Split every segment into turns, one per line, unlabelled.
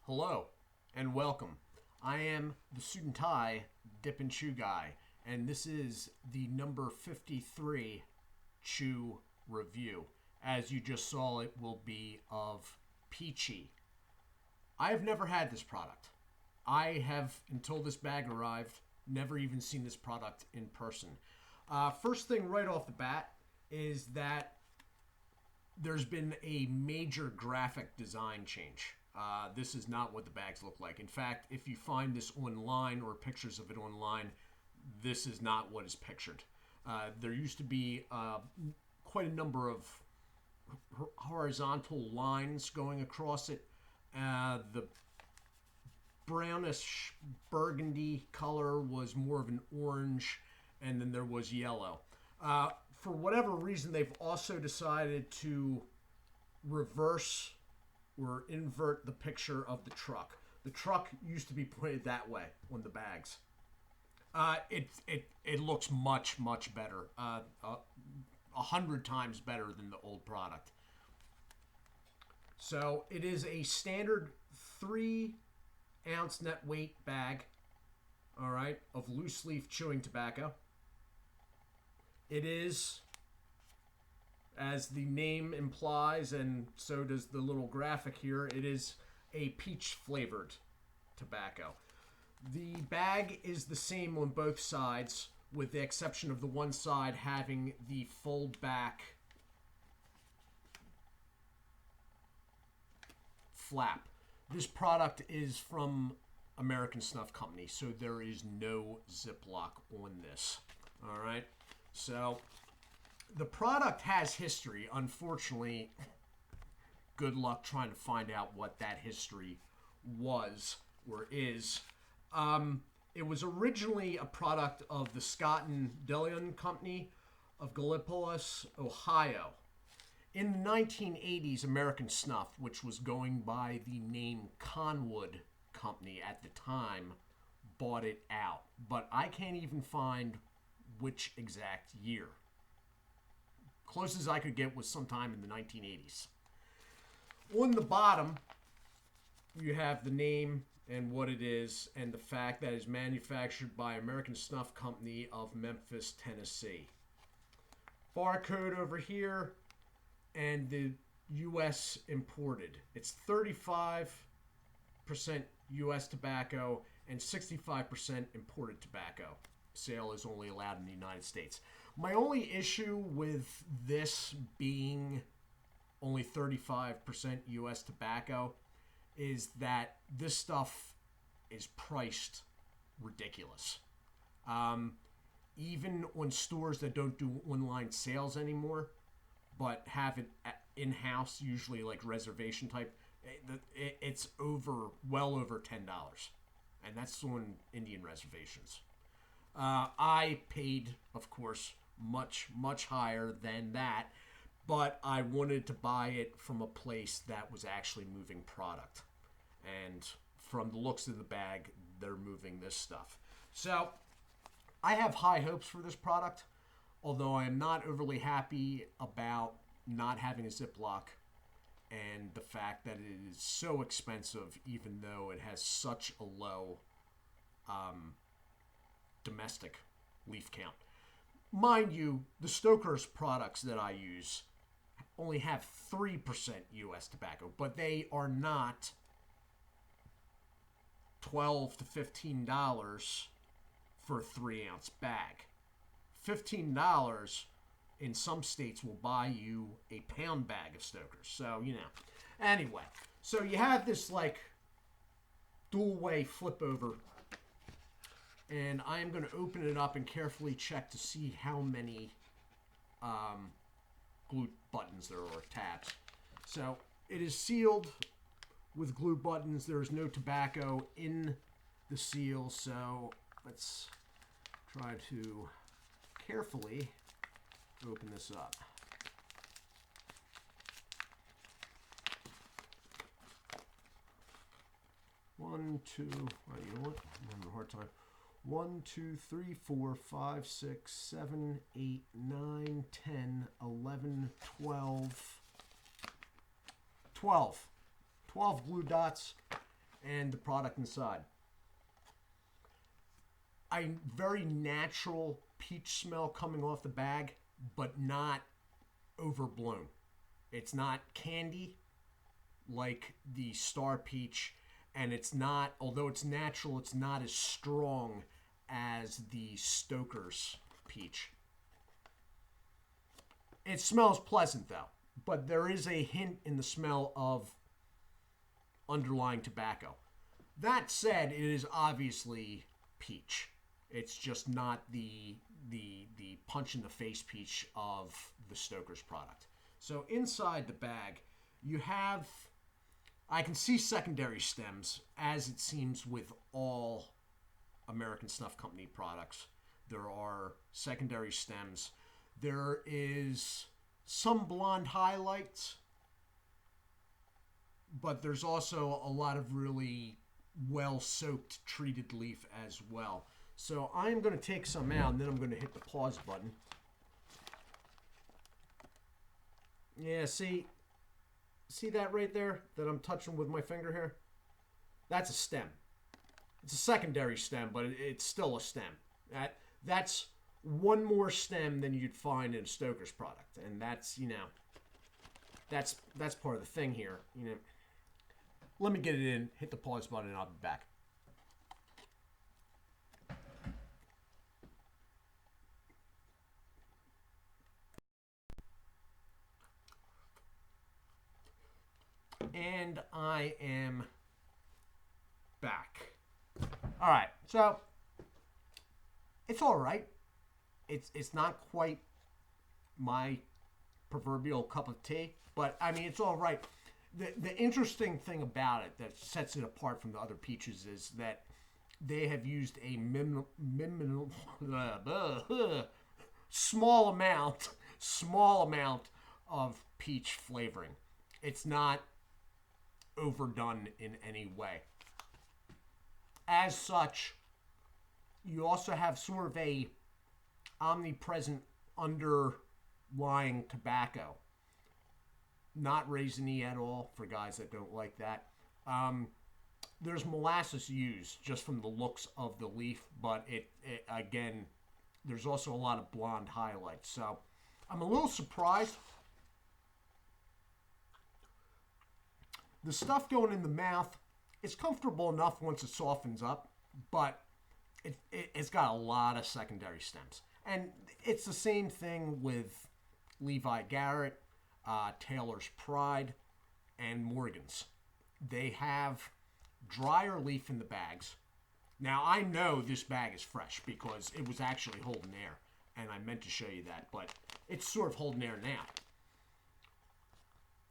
Hello and welcome. I am the Suit&Tie Dip&ChewGuy, and this is the number 53 Chew review. As you just saw, it will be of Peachey. I have never had this product. I have, until this bag arrived, never even seen this product in person. First thing right off the bat is that there's been a major graphic design change. This is not what the bags look like. In fact, if you find this online or pictures of it online, this is not what is pictured. There used to be quite a number of horizontal lines going across it. The brownish burgundy color was more of an orange, and then there was yellow. For whatever reason, they've also decided to reverse or invert the picture of the truck. The truck used to be pointed that way on the bags. It looks much better, 100 times better than the old product. So it is a standard 3-ounce net weight bag, all right, of loose leaf chewing tobacco. It is, as the name implies, and so does the little graphic here, it is a peach flavored tobacco. The bag is the same on both sides, with the exception of the one side having the fold back flap. This product is from American Snuff Company, so there is no Ziploc on this. All right, so the product has history. Unfortunately, good luck trying to find out what that history was or is. It was originally a product of the Scott and Dillon Company of Gallipolis, Ohio. In the 1980s, American Snuff, which was going by the name Conwood Company at the time, bought it out. But I can't even find which exact year. Closest I could get was sometime in the 1980s. On the bottom, you have the name and what it is, and the fact that it's manufactured by American Snuff Company of Memphis, Tennessee. Barcode over here, and the U.S. imported. It's 35% U.S. tobacco and 65% imported tobacco. Sale is only allowed in the United States. My only issue with this being only 35% U.S. tobacco is that this stuff is priced ridiculous. Even on stores that don't do online sales anymore, but have it in-house, usually like reservation type, it's well over $10. And that's on Indian reservations. I paid, of course, much higher than that, but I wanted to buy it from a place that was actually moving product. And from the looks of the bag, they're moving this stuff. So I have high hopes for this product, although I am not overly happy about not having a Ziploc and the fact that it is so expensive, even though it has such a low domestic leaf count. Mind you, the Stoker's products that I use only have 3% U.S. tobacco, but they are not $12 to $15 for a 3-ounce bag. $15 in some states will buy you a pound bag of Stoker's. So, Anyway, so you have this like dual-way flip over, and I am going to open it up and carefully check to see how many glue buttons there are, tabs. So it is sealed with glue buttons. There is no tobacco in the seal, so let's try to carefully open this up. One, two, well, you know what? I'm having a hard time. 1, 2, 3, 4, 5, 6, 7, 8, 9, 10, 11, 12. 12 glue dots, and the product inside. A very natural peach smell coming off the bag, but not overblown. It's not candy like the Star Peach, and it's not, although it's natural, it's not as strong as the Stoker's Peach. It smells pleasant though, but there is a hint in the smell of underlying tobacco. That said, it is obviously peach. It's just not the punch in the face peach of the Stoker's product. So inside the bag, you have, I can see secondary stems, as it seems with all American Snuff Company products. There are secondary stems. There is some blonde highlights, but there's also a lot of really well-soaked treated leaf as well. So I'm going to take some out, and then I'm going to hit the pause button. Yeah, see that right there that I'm touching with my finger here? That's a stem. It's a secondary stem, but it's still a stem. That's one more stem than you'd find in a Stoker's product, and that's, you know, that's part of the thing here. You know, let me get it in, hit the pause button, and I'll be back. And I am back. All right, so it's all right. It's not quite my proverbial cup of tea, but I mean it's all right. The interesting thing about it that sets it apart from the other peaches is that they have used a small amount of peach flavoring. It's not overdone in any way. As such, you also have sort of a omnipresent underlying tobacco. Not raisiny at all for guys that don't like that. There's molasses used just from the looks of the leaf, but it again, there's also a lot of blonde highlights. So I'm a little surprised. The stuff going in the mouth, it's comfortable enough once it softens up, but it's got a lot of secondary stems. And it's the same thing with Levi Garrett, Taylor's Pride, and Morgan's. They have drier leaf in the bags. Now, I know this bag is fresh because it was actually holding air, and I meant to show you that, but it's sort of holding air now.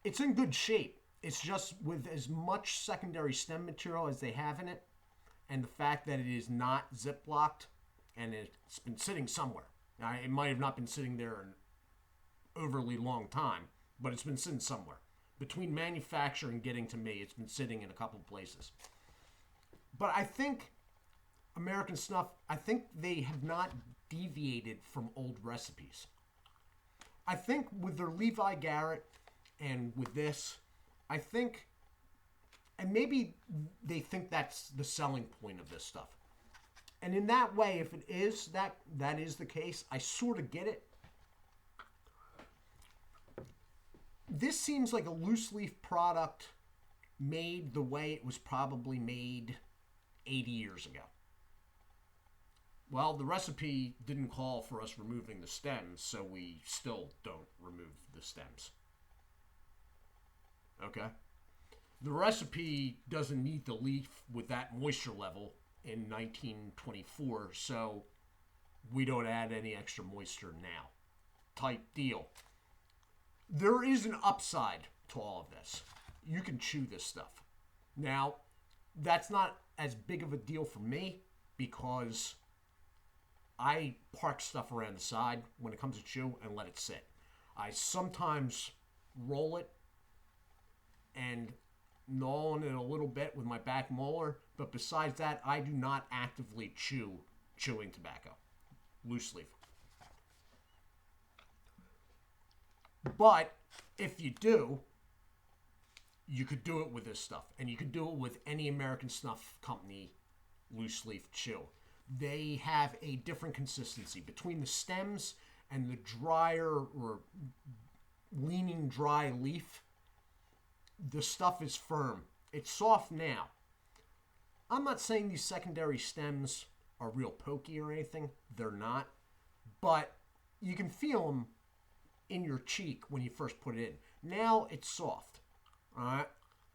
It's in good shape. It's just with as much secondary stem material as they have in it, and the fact that it is not zip-locked, and it's been sitting somewhere. Now, it might have not been sitting there an overly long time, but it's been sitting somewhere. Between manufacture and getting to me, it's been sitting in a couple places. But I think American Snuff, I think they have not deviated from old recipes. I think with their Levi Garrett and with this, I think, and maybe they think that's the selling point of this stuff. And in that way, if it is that is the case, I sort of get it. This seems like a loose leaf product made the way it was probably made 80 years ago. Well, the recipe didn't call for us removing the stems, so we still don't remove the stems. Okay? The recipe doesn't need the leaf with that moisture level in 1924, so we don't add any extra moisture now. Type deal. There is an upside to all of this. You can chew this stuff. Now, that's not as big of a deal for me because I park stuff around the side when it comes to chew and let it sit. I sometimes roll it and gnaw on it a little bit with my back molar, but besides that, I do not actively chew chewing tobacco. Loose leaf. But if you do, you could do it with this stuff. And you could do it with any American Snuff Company loose leaf chew. They have a different consistency between the stems and the drier or leaning dry leaf. The stuff is firm. It's soft now. I'm not saying these secondary stems are real pokey or anything. They're not. But you can feel them in your cheek when you first put it in. Now it's soft. All right?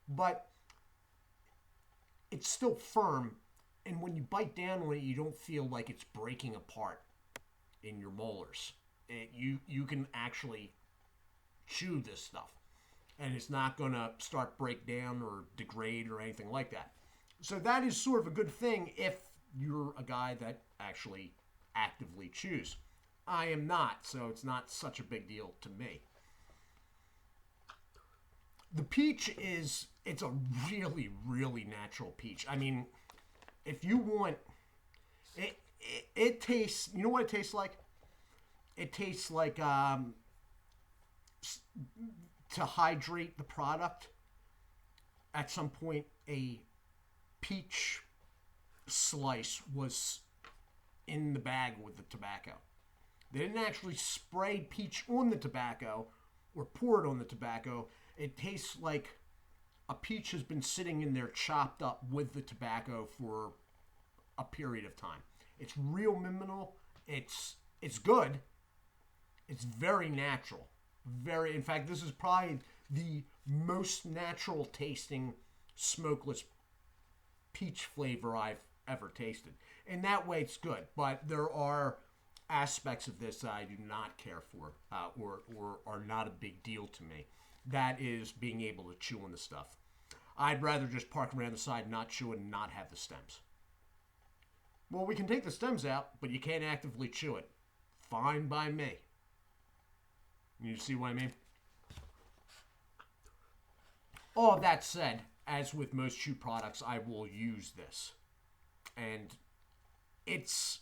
But it's still firm. And when you bite down on it, you don't feel like it's breaking apart in your molars. You can actually chew this stuff. And it's not going to start break down or degrade or anything like that. So that is sort of a good thing if you're a guy that actually actively chews. I am not, so it's not such a big deal to me. The peach it's a really, really natural peach. I mean, if you want, it tastes, you know what it tastes like? It tastes like, to hydrate the product, at some point a peach slice was in the bag with the tobacco. They didn't actually spray peach on the tobacco or pour it on the tobacco. It tastes like a peach has been sitting in there chopped up with the tobacco for a period of time. It's real mineral. It's good. It's very natural. In fact, this is probably the most natural tasting smokeless peach flavor I've ever tasted. In that way, it's good. But there are aspects of this that I do not care for or are not a big deal to me. That is being able to chew on the stuff. I'd rather just park around the side, not chew it, and not have the stems. Well, we can take the stems out, but you can't actively chew it. Fine by me. You see what I mean? All of that said, as with most chew products, I will use this. And it's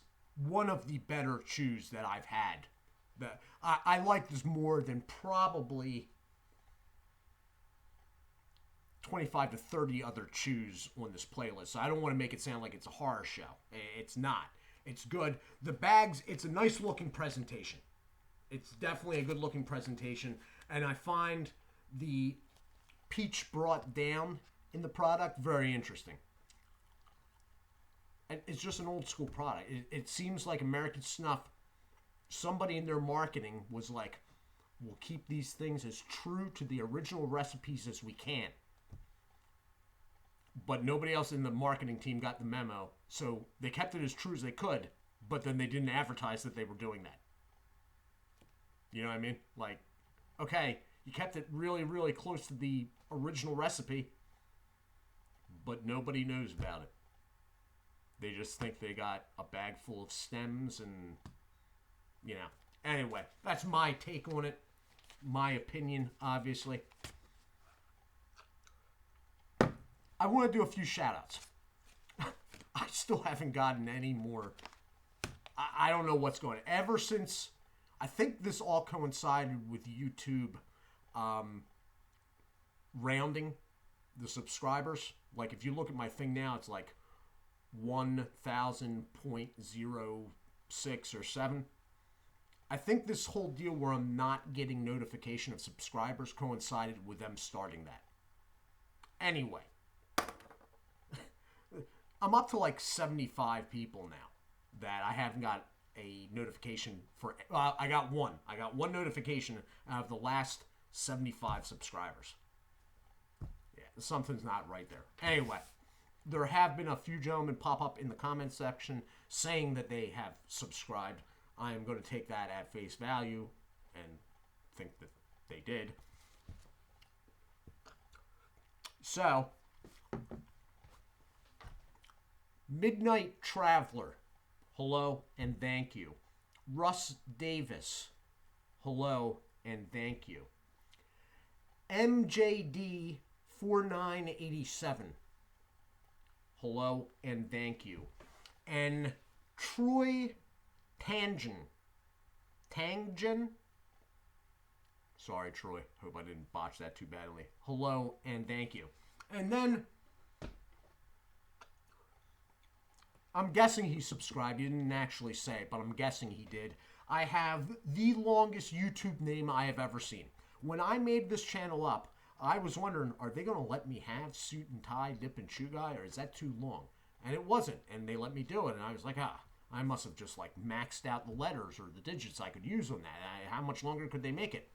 one of the better chews that I've had. I like this more than probably 25 to 30 other chews on this playlist. So I don't want to make it sound like it's a horror show. It's not. It's good. The bags, it's a nice looking presentation. It's definitely a good looking presentation. And I find the peach brought down in the product very interesting. And it's just an old school product. It seems like American Snuff, somebody in their marketing was like, we'll keep these things as true to the original recipes as we can. But nobody else in the marketing team got the memo. So they kept it as true as they could, but then they didn't advertise that they were doing that. You know what I mean? Like, okay, you kept it really, really close to the original recipe, but nobody knows about it. They just think they got a bag full of stems and, you know. Anyway, that's my take on it. My opinion, obviously. I want to do a few shout-outs. I still haven't gotten any more. I don't know what's going on. Ever since, I think this all coincided with YouTube rounding the subscribers. Like, if you look at my thing now, it's like 1,000.06 or 7. I think this whole deal where I'm not getting notification of subscribers coincided with them starting that. Anyway. I'm up to like 75 people now that I haven't got a notification for. I got one. I got one notification out of the last 75 subscribers. Yeah, something's not right there. Anyway, there have been a few gentlemen pop up in the comment section saying that they have subscribed. I am going to take that at face value and think that they did. So, Midnight Traveler, hello and thank you. Russ Davis, hello and thank you. MJD 4987, hello and thank you. And Troy Tangen, Sorry, Troy. Hope I didn't botch that too badly. Hello and thank you. And then I'm guessing he subscribed. He didn't actually say it, but I'm guessing he did. I have the longest YouTube name I have ever seen. When I made this channel up, I was wondering, are they going to let me have Suit&Tie, Dip&ChewGuy, or is that too long? And it wasn't, and they let me do it, and I was like, I must have just like maxed out the letters or the digits I could use on that. How much longer could they make it?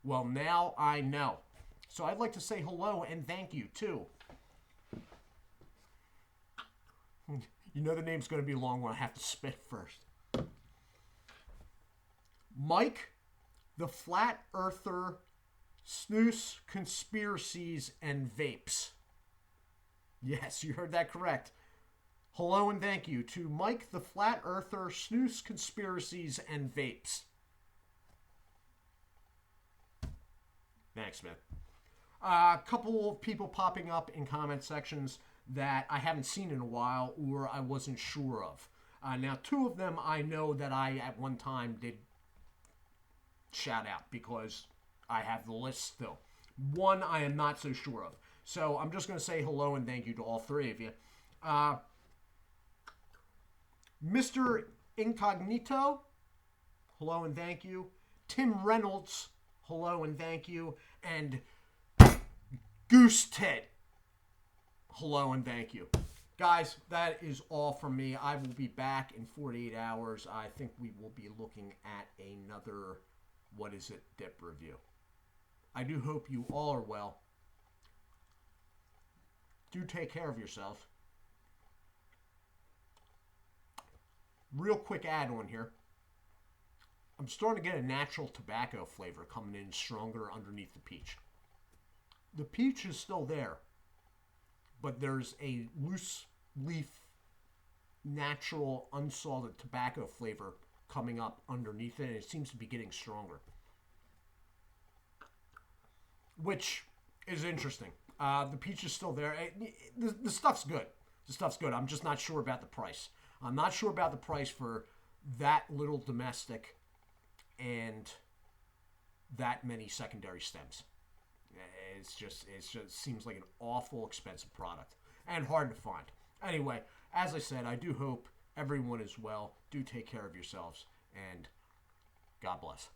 Well, now I know. So I'd like to say hello and thank you, too. You know the name's going to be long when I have to spit first. Mike, the Flat Earther, Snooze, Conspiracies, and Vapes. Yes, you heard that correct. Hello and thank you to Mike, the Flat Earther, Snooze, Conspiracies, and Vapes. Thanks, man. A couple of people popping up in comment sections that I haven't seen in a while or I wasn't sure of. Now, two of them I know that I at one time did shout out because I have the list still. One I am not so sure of. So I'm just going to say hello and thank you to all three of you. Mr. Incognito, hello and thank you. Tim Reynolds, hello and thank you. And Goose Tit, hello and thank you. Guys, that is all from me. I will be back in 48 hours. I think we will be looking at another, what is it, dip review. I do hope you all are well. Do take care of yourself. Real quick add on here. I'm starting to get a natural tobacco flavor coming in stronger underneath the peach. The peach is still there, but there's a loose leaf, natural, unsalted tobacco flavor coming up underneath it, and it seems to be getting stronger. Which is interesting. The peach is still there. The stuff's good. The stuff's good. I'm just not sure about the price. I'm not sure about the price for that little domestic and that many secondary stems. It just seems like an awful expensive product and hard to find. Anyway, as I said, I do hope everyone is well. Do take care of yourselves, and God bless.